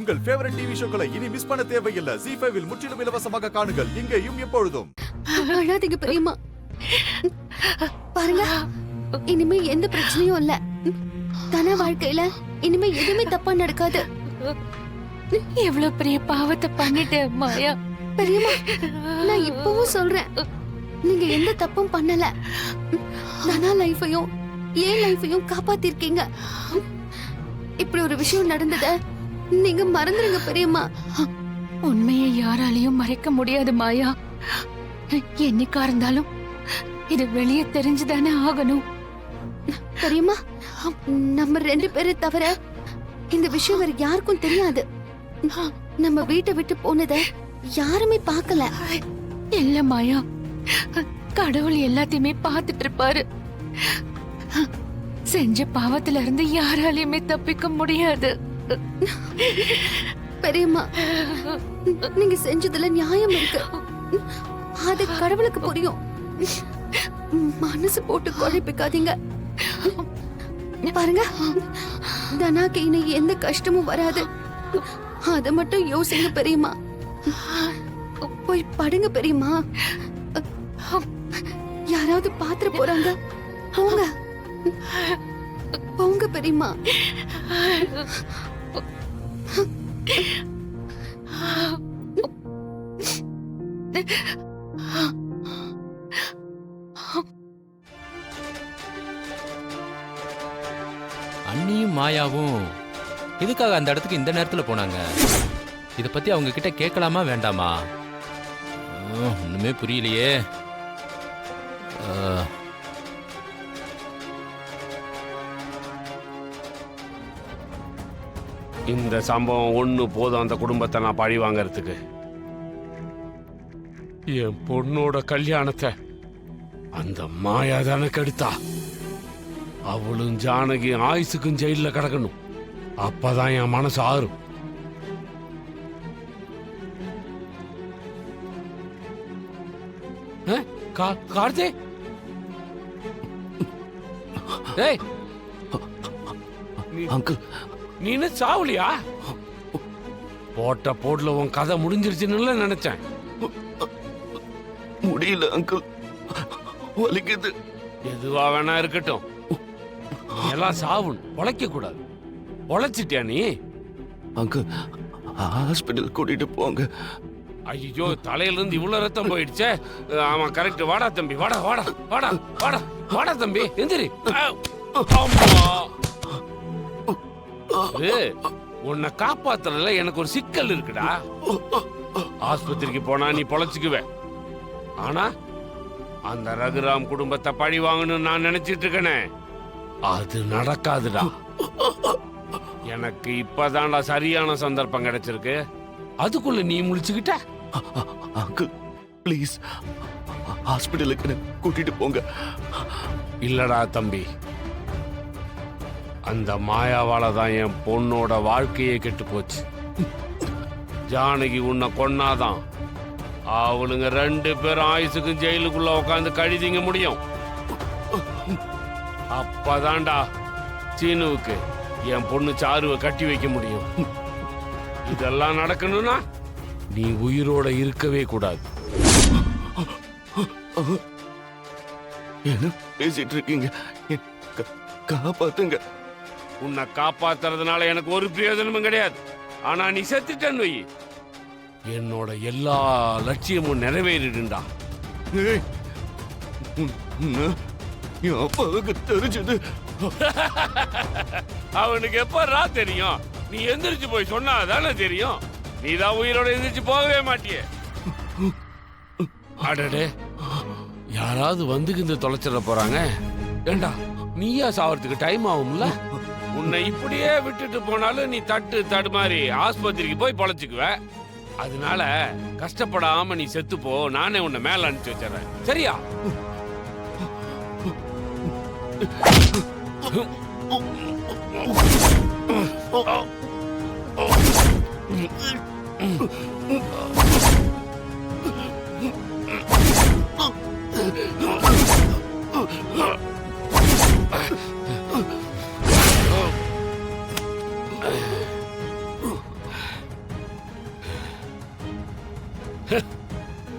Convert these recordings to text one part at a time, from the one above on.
உங்கள் favourite TV ஷோக்களை இனி miss பண்ண தேவையில்லை. ZEE5 இல் முற்றிலும் இலவசமாக காணுங்கள். இங்கேயும் எப்பொழுதும். அழாதீங்க பெரியம்மா. பாருங்க, இனிமே எந்த பிரச்சனையும் இல்ல. தன வாழ்க்கையில இனிமே எதுவுமே தப்பா நடக்காது. எவ்வளவு பெரிய பாவத்தை பண்ணிட்டேன் மாயா. பெரியம்மா, நான் இப்பவும் சொல்றேன், நீங்க எந்த தப்பும் பண்ணல. தனா லைஃபையும் ஏன் லைஃபையும் காப்பாத்திருக்கீங்க. இப்படி ஒரு விஷயம் நடந்தத நீங்க மறந்துடுங்க பெரியம்மா. உண்மையை யாராலையும் மறைக்க முடியாது மாயா. என்னைக்கா இருந்தாலும் இது வெளியே தெரிஞ்சுதானே ஆகணும். பெரியம்மா, நம்ம 2 பேரை தவிர இந்த விஷயம் வேற யாருக்கும் தெரியாது. நம்ம வீட்டை விட்டு போனத யாருமே பார்க்கல. இல்ல மாயா, கடவுள் எல்லாத்தையுமே பார்த்துட்டு இருப்பாரு. செஞ்ச பாவத்துல இருந்து யாராலையுமே தப்பிக்க முடியாது. பெரியம்மா, நீங்க செஞ்சதுல நியாயம் இருக்கு. அது கடவுளுக்கு புரியும். மனசு போட்டு குழப்பிக்காதீங்க. பாருங்க, தனாக்கு இனி எந்த கஷ்டமும் வராது. அத மட்டும் யோசிங்க பெரியம்மா. போய் படுங்க பெரியம்மா. யாராவது பாத்துற போறாங்க. போங்க போங்க பெரியம்மா. அண்ணியும் மாயாவும் எதுக்காக அந்த இடத்துக்கு இந்த நேரத்துல போனாங்க? இத பத்தி அவங்க கிட்ட கேட்கலாமா வேண்டாமா? ஒண்ணுமே புரியலையே. இந்த சம்பவம் ஒண்ணு போதும் அந்த குடும்பத்தை நான் பழி வாங்கறதுக்கு. என் பொண்ணோட கல்யாணத்தை அந்த மாயா தானே கெடுத்தா. அவளும் ஜானகி ஆயுசுக்கும் ஜெயில கிடக்கணும். அப்பதான் என் மனசு ஆறும். கார்த்தி, அங்கிள், நீ என்ன சாவலியா? போட்ட போட்ல உன் கதை முடிஞ்சிருச்சுன்னு நினைச்சேன். முடியல அங்கிள், வலிக்குது. எதுவா வேணா இருக்கட்டும், எல்லாம் சாவணும், பொழைக்க கூடாது. பொழைச்சிட்டியா நீ? அங்கிள், ஹாஸ்பிட்டல் கூட்டிட்டு போங்க. ஐயோ, தலையில இருந்து இவ்வளவு ரத்தம் போயிடுச்சே. ஆமா, கரெக்ட். வாடா தம்பி, வாடா வாடா வாடா வாடா வாடா தம்பி, எந்திரி. உன்னை காப்பாத்துறதுல எனக்கு ஒரு சிக்கல் இருக்குடா. ஆஸ்பத்திரிக்கு போனா நீ பொழைச்சுக்குவ. ஆனா அந்த ரகுராம் குடும்பத்தை பழி வாங்கணும்னு நான் நினைச்சிட்டு இருக்கேனே, அது நடக்காதுடா. எனக்கு இப்பதான்டா சரியான சந்தர்ப்பம் கிடைச்சிருக்கு. அதுக்குள்ள நீ முழிச்சுக்கிட்ட. அங்கிள், ப்ளீஸ் ஹாஸ்பிட்டலுக்கு கூட்டிட்டு போங்க. இல்லடா தம்பி, அந்த மாயாவால தான் என் பொண்ணோட வாழ்க்கையே கெட்டு போச்சு. ஜானகி உன்னை கொன்னாதான் அவளுங்க 2 பேரும் ஆயுசுக்கும் ஜெயிலுக்குள்ள உட்காந்து கழிதிங்க முடியும். அப்பதான்டா சீனுவுக்கு என் பொண்ணு சாருவை கட்டி வைக்க முடியும். இதெல்லாம் நடக்கணும்னா நீ உயிரோட இருக்கவே கூடாது. என்ன பேசிட்டு இருக்கீங்க? காப்பாத்துங்க. உன்னை காப்பாத்துறதுனால எனக்கு ஒரு பிரயோஜனமும் கிடையாது. ஆனா நீ செத்துட்டன்னு வை, என்னோட எல்லா லட்சியமும் நிறைவேறிடுண்டா. என் அப்பாவுக்கு தெரிஞ்சது. அவனுக்கு எப்படா தெரியும்? நீ எந்திரிச்சு போய் சொன்னா தானே தெரியும். நீதான் உயிரோட எந்திரிச்சு போகவே மாட்டியே. அடடே, யாராவது வந்து தொலைச்சிட போறாங்க. ஏண்டா, நீயா சாவறதுக்கு டைம் ஆகும்ல? உன்னை இப்படியே விட்டுட்டு போனாலும் நீ தடுமாறி ஆஸ்பத்திரிக்கு போய் பொழைச்சுக்குவ. அதனால கஷ்டப்படாம நீ செத்து போ. நானே உன்னை மேல அனுப்பிச்சு வச்சிடறேன், சரியா?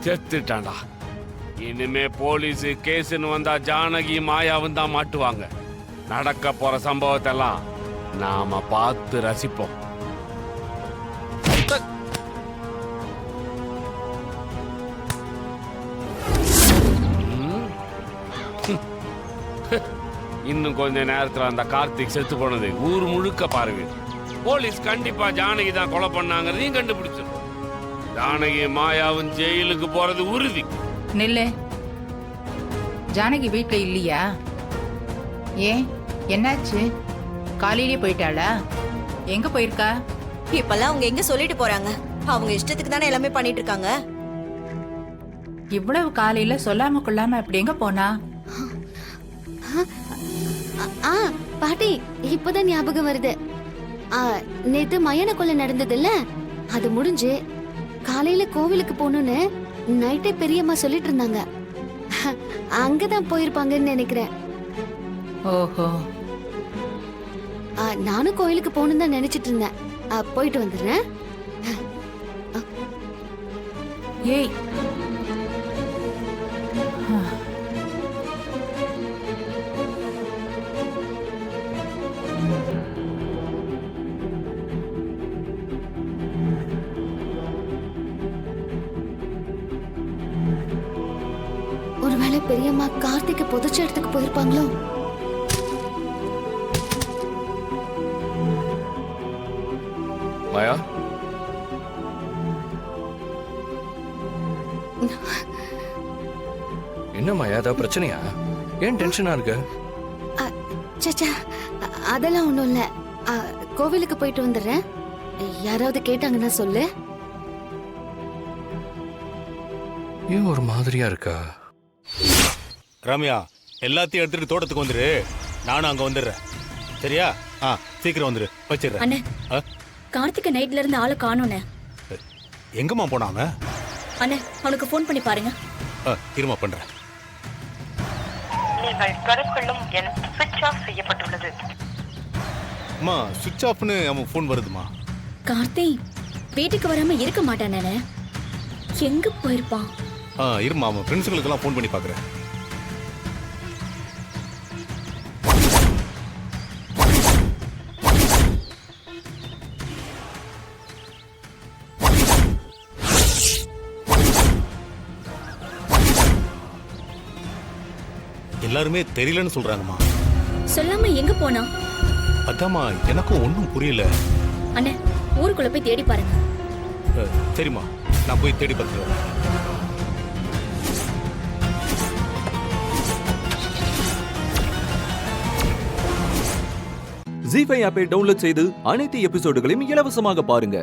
செத்துட்டான்டா. இனிமே போலீஸ் கேஸ்ன்னு வந்தா ஜானகி மாயாவும் தான் மாட்டுவாங்க. நடக்க போற சம்பவத்தை எல்லாம் நாம பார்த்து ரசிப்போம். இன்னும் கொஞ்ச நேரத்துல அந்த கார்த்திக் செத்து போனது ஊர் முழுக்க பாருங்க. போலீஸ் கண்டிப்பா ஜானகி தான் கொலை பண்ணாங்கிறதையும் கண்டுபிடிச்சிடும். ஜானகி மாயாவும் ஜெயிலுக்கு போறது உறுதி. நில்லு. ஜானகி வீட்ல இல்லையா? ஏன், என்னாச்சு? காலையிலே போயிட்டாளா? எங்க போயிருக்கா? இப்பெல்லாம் அவங்க எங்க சொல்லிட்டு போறாங்க? அவங்க இஷ்டத்துக்கு தானே எல்லாமே பண்ணிட்டு இருக்காங்க. இவ்வளவு காலையில சொல்லாம கொள்ளாம அப்படி எங்க போனா? பாட்டி, இப்பதான் ஞாபகம் வருது. நேத்து மயான கொலை நடந்ததுல்ல, அது முடிஞ்சு காலையில கோவிலுக்கு போகணும்னு நைட்டே பெரியம்மா சொல்லிட்டு இருந்தாங்க. அங்கதான் போயிருப்பாங்கன்னு நினைக்கிறேன். ஓஹோ. நானும் கோயிலுக்கு போகணும்னு தான் நினைச்சிட்டு இருந்தேன். போயிட்டு வந்துடுறேன். ஏய், ஒருவேளை பெரியம்மா கார்த்திக் புதைச்ச இடத்துக்கு போயிருப்பாங்களோ? மாயா, என்ன மாயா, ஏதாவது பிரச்சனையா? ஏன் டென்ஷனா இருக்க? சச்சா, அதெல்லாம் ஒண்ணும் இல்ல. கோவிலுக்கு போயிட்டு வந்துடுறேன். யாராவது கேட்டாங்கன்னா சொல்லு. ஏன் ஒரு மாதிரியா இருக்கா? ரம்யா, எல்லாத்தையும் எடுத்துட்டு தோட்டத்துக்கு வந்துரு. நானும் அங்க வந்துடுறேன். சரியா? சீக்கிரம் வந்துரு. வச்சிடுறேன். அண்ணே, கார்த்திக் நைட்ல இருந்து ஆளை காணோண்ணே. எங்கம்மா போனாங்க? அண்ணே, அவனுக்கு ஃபோன் பண்ணி பாருங்க. இருமா பண்றேன். நீங்கள் தொடர்பு கொள்ளும் எண் சுவிட்ச் ஆஃப் செய்யப்பட்டுள்ளது. அம்மா, சுவிட்ச் ஆஃப்னு அவன் ஃபோன் வருதுமா. கார்த்தி வீட்டுக்கு வராம இருக்க மாட்டானே. எங்க போயிருப்பான்? இருமா, அவன் ஃப்ரெண்ட்ஸுங்களுக்கெல்லாம் ஃபோன் பண்ணி பார்க்குறேன். எல்லாருமே தெரியலன்னு சொல்றாங்கம்மா. சொல்லாம எங்க போனா? அதாம்மா, எனக்கும் ஒன்றும் புரியல. அண்ணே, ஊருக்குள்ள போய் தேடி பாருங்க. சரிம்மா, நான் போய் தேடி பார்த்துருவேன். ஜீ5 ஆப்பை டவுன்லோட் செய்து அனைத்து எபிசோடுகளையும் இலவசமாக பாருங்க.